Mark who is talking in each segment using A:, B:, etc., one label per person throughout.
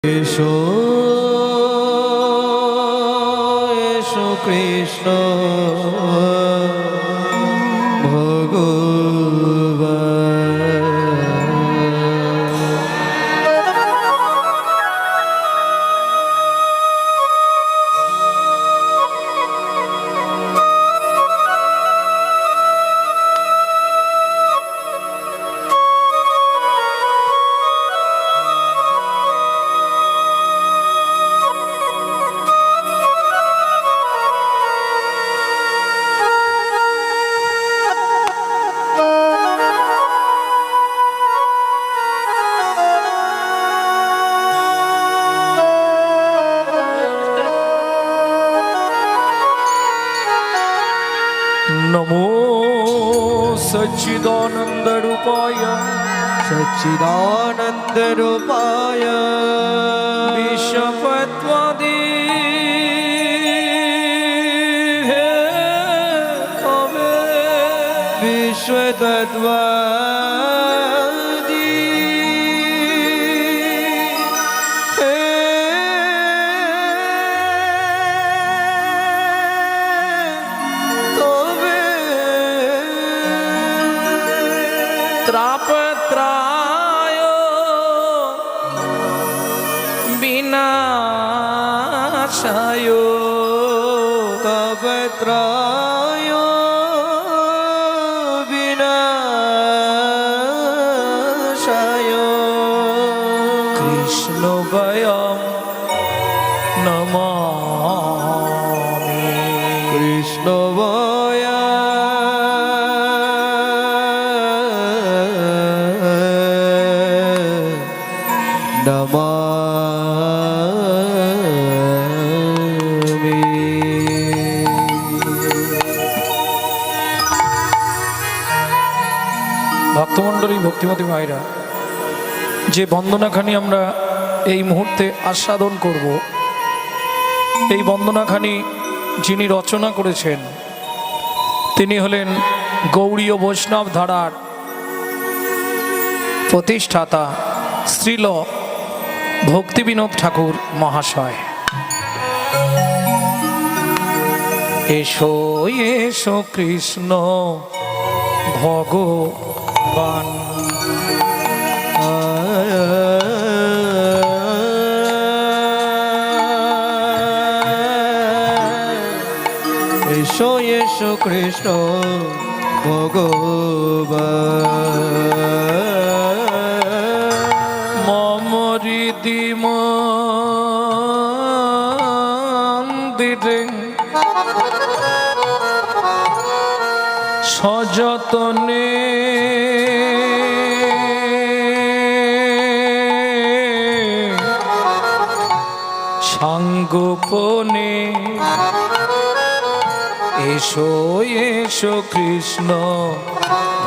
A: এসো এসো কৃষ্ণ
B: नमो सच्चिदानंद रूपाय
A: सच्चिदानंद रूपाय
B: विश्वपत्वादि
A: विश्वतत्त्वादि
B: त्रापत्राय विनाशाय
A: तपत्राय विनाशाय
B: कृष्ण वयं नमामि
A: कृष्ण
B: ভক্তমণ্ডলী ভক্তিমতী মায়েরা, যে বন্দনাখানি আমরা এই মুহূর্তে আস্বাদন করব, এই বন্দনাখানি যিনি রচনা করেছেন তিনি হলেন গৌড়ীয় বৈষ্ণব ধারার প্রতিষ্ঠাতা শ্রীল ভক্তিবিনোদ ঠাকুর মহাশয়। এসো এসো কৃষ্ণ ভগবান,
A: এসো এসো কৃষ্ণ ভগবান
B: মম হৃদি মন্দিরে সযতনে সাঙ্গোপনে এসো এসো কৃষ্ণ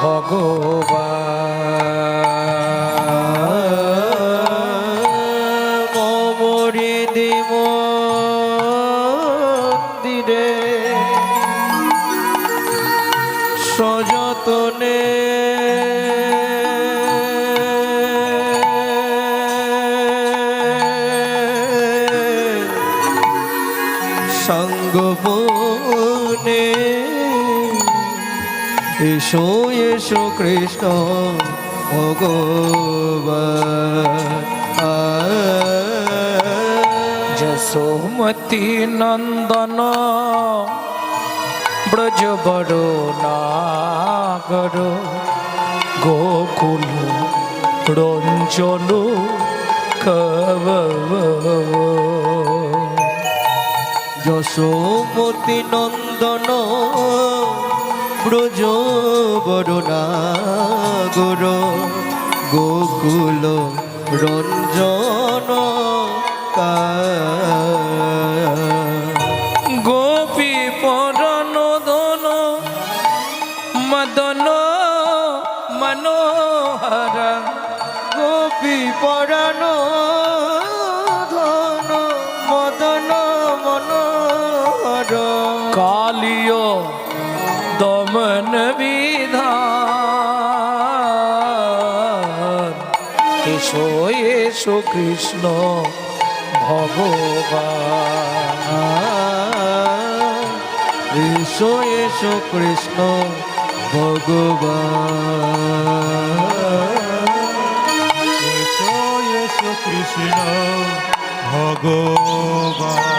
B: ভগবান
A: মম হৃদি মন্দিরে সযতনে সঙ্গোপনে এসো এসো কৃষ্ণ ভগবান
B: যশোমতি নন্দন ব্রজ বড় নাগর গোকুল রঞ্জন কব
A: যশোমতি নন্দন ব্রজ বরুণাগর গোকুল রঞ্জন
B: গোপী পরণ দন মদন মনোহর
A: গোপী পরাণ ধন মদন মনোহর
B: কালিয় দমন বিধান এসো এসো কৃষ্ণ ভগবান।
A: এসো এসো কৃষ্ণ ভগবান,
C: এসো এসো কৃষ্ণ ভগবান।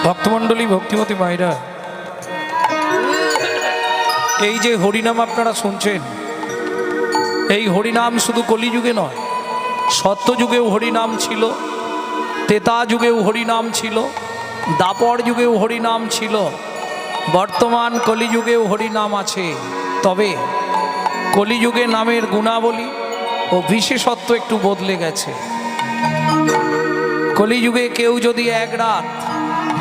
B: ভক্তমণ্ডলী, ভক্তিমতী মায়েরা, এই যে হরিনাম আপনারা শুনছেন, এই হরিনাম শুধু কলিযুগে নয়, সত্যযুগেও হরিনাম ছিল, ত্রেতা যুগেও হরিনাম ছিল, দাপর যুগেও হরিনাম ছিল, বর্তমান কলিযুগেও হরিনাম আছে। তবে কলিযুগে নামের গুণাবলী ও বিশেষত্ব একটু বদলে গেছে। কলিযুগে কেউ যদি এক রাত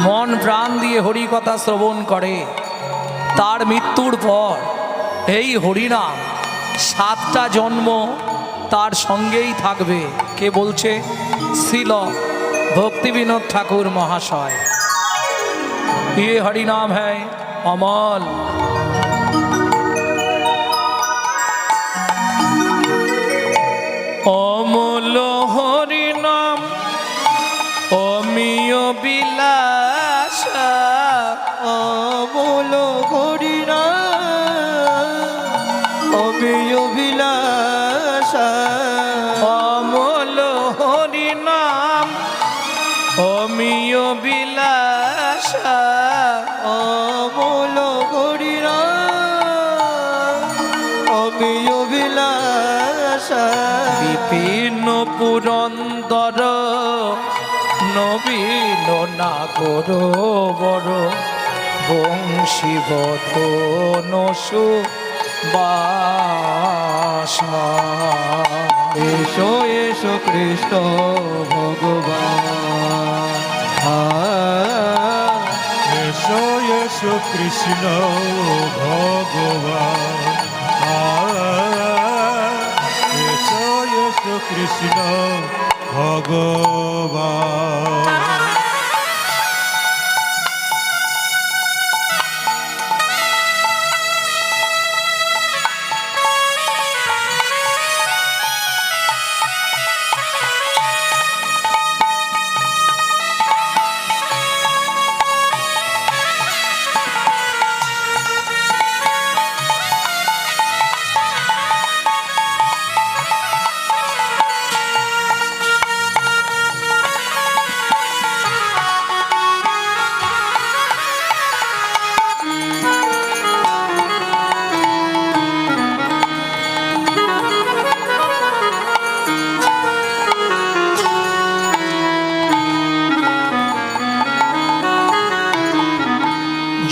B: মন প্রাণ দিয়ে হরিকথা শ্রবণ করে, তার মৃত্যুর পর এই হরিনাম 7টা জন্ম তার সঙ্গেই থাকবে। কে বলছে? শ্রীল ভক্তিবিনোদ ঠাকুর মহাশয়। ये हरिनाम है अमल। অমল হরিনাম অমিয় বিলাস,
A: অমল হরিনাম অমিয় বিলাস,
B: অমল হরিনাম অমিয় বিলাস,
A: অমল হরিনাম অমিয় বিলাস,
B: বিপিন পুরন্দর নবীন নাগর বড় বংশীবদন সুবাসা।
A: এসো এসো কৃষ্ণ ভগবান,
C: এসো এসো কৃষ্ণ ভগবান, এসো এসো কৃষ্ণ ভগবান।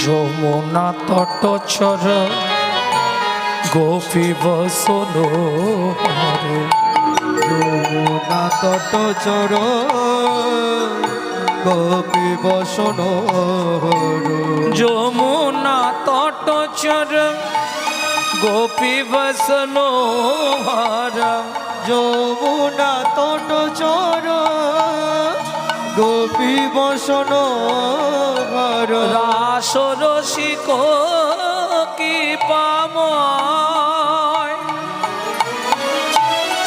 B: যমুনা তটচর গোপী বসন
A: যমুনা তট চর গোপী বসন,
B: যমুনা তটচর গোপী বসন
A: যমুনা তট চর গোপী বসন,
B: রাস রসিক কি পাময়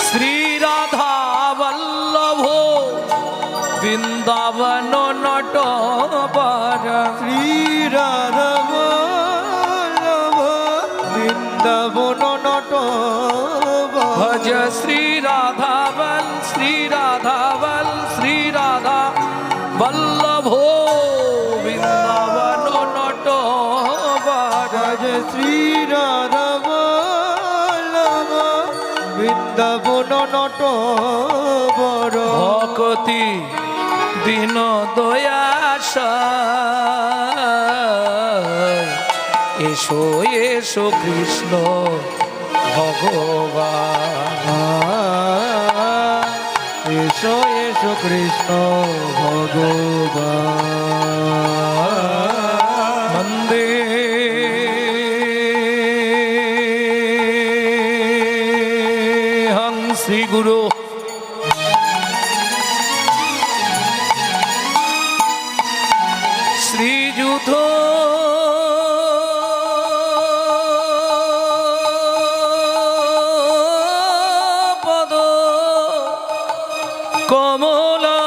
B: শ্রী রাধা বল্লভ বৃন্দাবন নটবর।
A: শ্রী রাধা বল্লভ বৃন্দাবন নট,
B: ভজ শ্রী রাধা বল, শ্রী রাধা বল, শ্রী রাধা বল্লভ বৃন্দাবন নটবর।
A: শ্রী রাধা বল্লভ বৃন্দাবন নট বর,
B: ভকতি দীন দয়াস এসো এসো কৃষ্ণ ভগবান।
A: এসো এসো কৃষ্ণ ভগবান।
B: বন্দে হং শ্রী গুরু শ্রীযুত পদ কমলা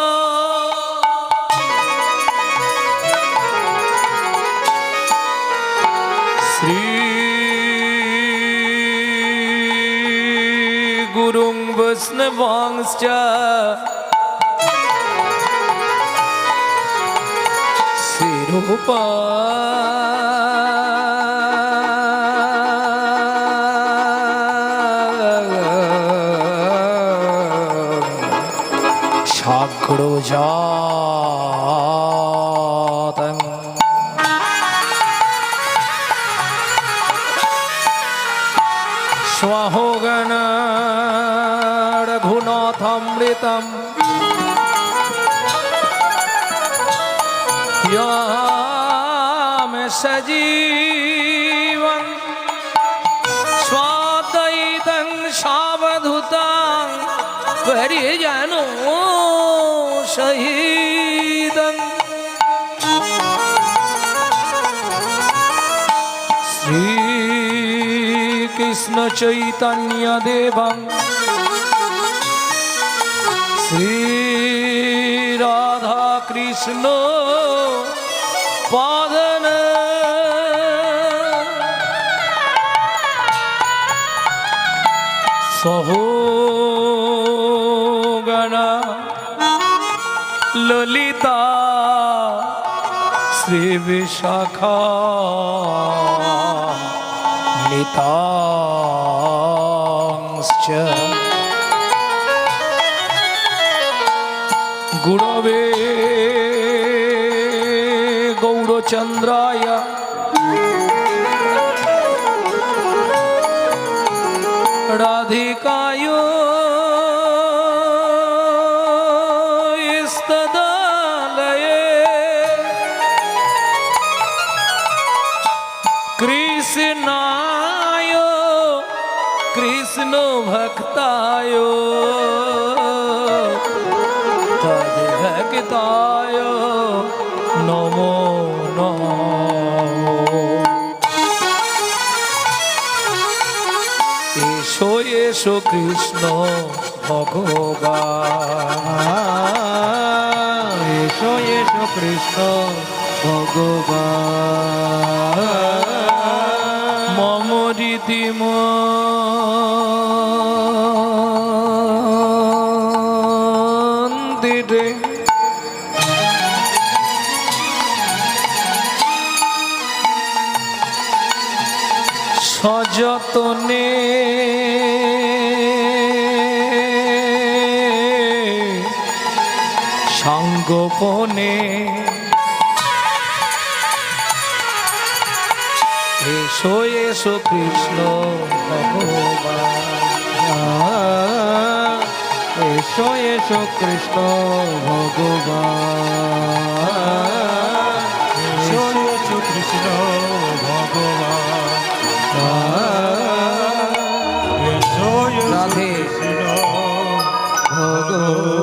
B: শ্রী গুরুং বৈষ্ণবাংশ্চ শিরূপা সাগ্রজাতং স্বাহোগণ রঘুনাথামৃতম याम सजीवं स्वाद्वैतं सावधूतं परिजनो सहितं श्रीकृष्ण चैतन्य देवं श्री राधा कृष्ण पादन सहोगण ललिता श्री विशाखा नितांश्च गुरवे गौरचन्द्राय राधिकाय स्तदालये कृष्णाय कृष्ण भक्ताय तद्भक्ताय नमो नमः। एषो एषो कृष्ण भगवान।
A: এসো এসো কৃষ্ণ ভগবান।
B: মম রীতি মন্দিরে সযতনে সাঙ্গোপনে এসো এসো কৃষ্ণ ভগবান।
A: এসো এসো কৃষ্ণ ভগবান।
C: এসো এসো কৃষ্ণ ভগবান। এসো এসো
A: রাধে
C: কৃষ্ণ
A: ভগবান।